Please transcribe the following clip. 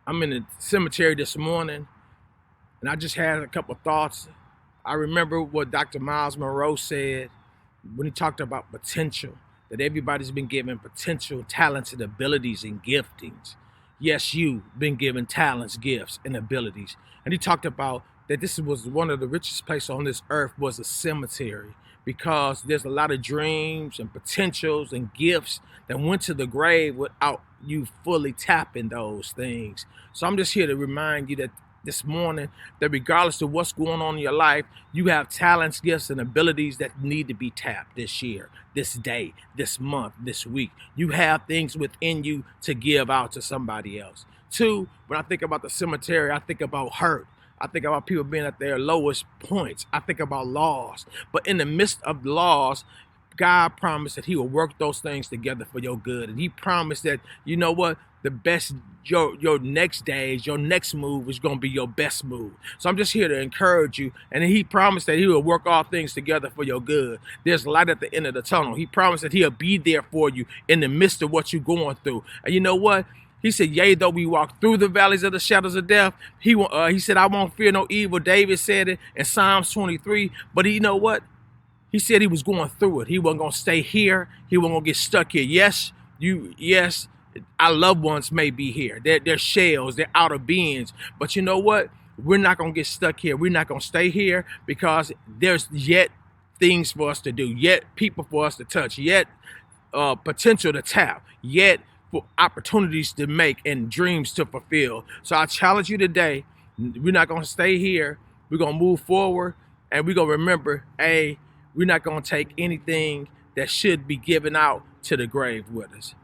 I'm in the cemetery this morning, and I just had a couple thoughts. I remember what Dr. Miles Monroe said when he talked about potential, that everybody's been given potential, talents, and abilities and giftings. Yes, you've been given talents, gifts, and abilities. And he talked about that this was one of the richest places on this earth was a cemetery because there's a lot of dreams and potentials and gifts that went to the grave without you fully tapping those things. So I'm just here to remind you that this morning, that regardless of what's going on in your life, you have talents, gifts, and abilities that need to be tapped this year, this day, this month, this week. You have things within you to give out to somebody else. Two, when I think about the cemetery, I think about hurt. I think about people being at their lowest points. I think about loss. But in the midst of loss, God promised that he will work those things together for your good. And he promised that, you know what, the best, your next days, your next move is going to be your best move. So I'm just here to encourage you. And he promised that he will work all things together for your good. There's light at the end of the tunnel. He promised that he'll be there for you in the midst of what you're going through. And you know what? He said, yea, though we walk through the valleys of the shadows of death, he said, I won't fear no evil. David said it in Psalms 23. But you know what? He said he was going through it. He wasn't going to stay here. He wasn't going to get stuck here. Yes, our loved ones may be here. They're shells. They're outer beings. But you know what? We're not going to get stuck here. We're not going to stay here because there's yet things for us to do, yet people for us to touch, yet potential to tap, yet for opportunities to make and dreams to fulfill. So I challenge you today. We're not going to stay here. We're going to move forward, and we're going to remember, we're not going to take anything that should be given out to the grave with us.